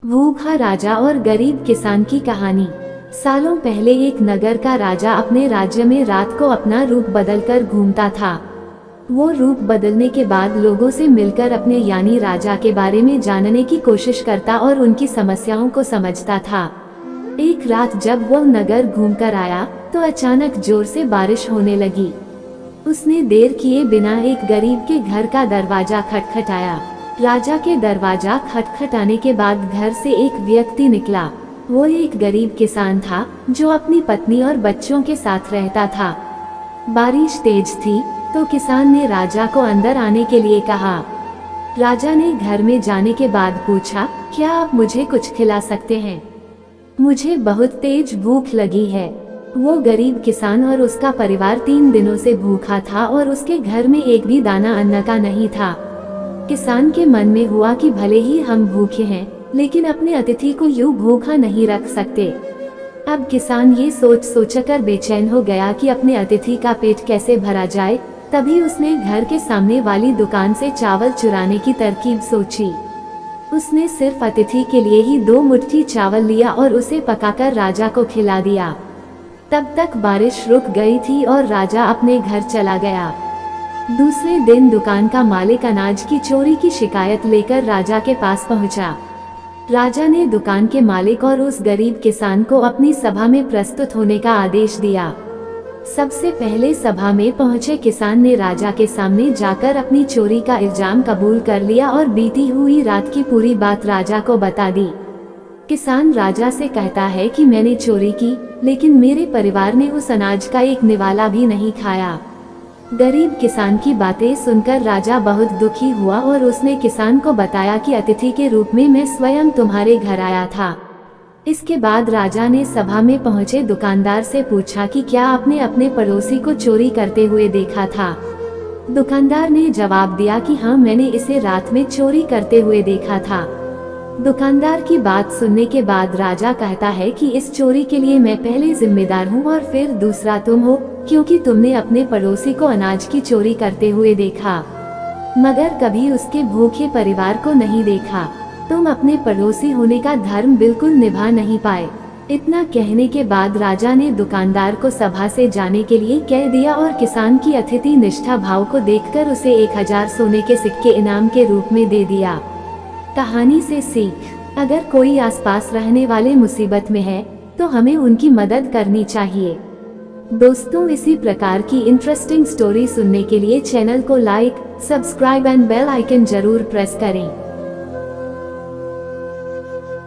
भूखा राजा और गरीब किसान की कहानी। सालों पहले एक नगर का राजा अपने राज्य में रात को अपना रूप बदलकर घूमता था। वो रूप बदलने के बाद लोगों से मिलकर अपने यानी राजा के बारे में जानने की कोशिश करता और उनकी समस्याओं को समझता था। एक रात जब वो नगर घूमकर आया तो अचानक जोर से बारिश होने लगी। उसने देर किए बिना एक गरीब के घर का दरवाजा खटखटाया। राजा के दरवाजा खटखटाने के बाद घर से एक व्यक्ति निकला। वो एक गरीब किसान था जो अपनी पत्नी और बच्चों के साथ रहता था। बारिश तेज थी तो किसान ने राजा को अंदर आने के लिए कहा। राजा ने घर में जाने के बाद पूछा, क्या आप मुझे कुछ खिला सकते हैं? मुझे बहुत तेज भूख लगी है। वो गरीब किसान और उसका परिवार 3 दिनों से भूखा था और उसके घर में एक भी दाना अन्न का नहीं था। किसान के मन में हुआ कि भले ही हम भूखे हैं, लेकिन अपने अतिथि को यूं भूखा नहीं रख सकते। अब किसान ये सोचकर बेचैन हो गया कि अपने अतिथि का पेट कैसे भरा जाए। तभी उसने घर के सामने वाली दुकान से चावल चुराने की तरकीब सोची। उसने सिर्फ अतिथि के लिए ही 2 मुट्ठी चावल लिया और उसे पकाकर राजा को खिला दिया। तब तक बारिश रुक गई थी और राजा अपने घर चला गया। दूसरे दिन दुकान का मालिक अनाज की चोरी की शिकायत लेकर राजा के पास पहुंचा। राजा ने दुकान के मालिक और उस गरीब किसान को अपनी सभा में प्रस्तुत होने का आदेश दिया। सबसे पहले सभा में पहुंचे किसान ने राजा के सामने जाकर अपनी चोरी का इल्जाम कबूल कर लिया और बीती हुई रात की पूरी बात राजा को बता दी। किसान राजा से कहता है कि मैंने चोरी की, लेकिन मेरे परिवार ने उस अनाज का एक निवाला भी नहीं खाया। गरीब किसान की बातें सुनकर राजा बहुत दुखी हुआ और उसने किसान को बताया कि अतिथि के रूप में मैं स्वयं तुम्हारे घर आया था। इसके बाद राजा ने सभा में पहुंचे दुकानदार से पूछा कि क्या आपने अपने पड़ोसी को चोरी करते हुए देखा था? दुकानदार ने जवाब दिया कि हाँ, मैंने इसे रात में चोरी करते हुए देखा था। दुकानदार की बात सुनने के बाद राजा कहता है कि इस चोरी के लिए मैं पहले जिम्मेदार हूँ और फिर दूसरा तुम हो, क्योंकि तुमने अपने पड़ोसी को अनाज की चोरी करते हुए देखा, मगर कभी उसके भूखे परिवार को नहीं देखा। तुम अपने पड़ोसी होने का धर्म बिल्कुल निभा नहीं पाए। इतना कहने के बाद राजा ने दुकानदार को सभा से जाने के लिए कह दिया और किसान की अतिथि निष्ठा भाव को देखकर उसे 1000 सोने के सिक्के इनाम के रूप में दे दिया। कहानी से सीख, अगर कोई आसपास रहने वाले मुसीबत में है तो हमें उनकी मदद करनी चाहिए। दोस्तों, इसी प्रकार की इंटरेस्टिंग स्टोरी सुनने के लिए चैनल को like, subscribe and bell icon जरूर प्रेस करें।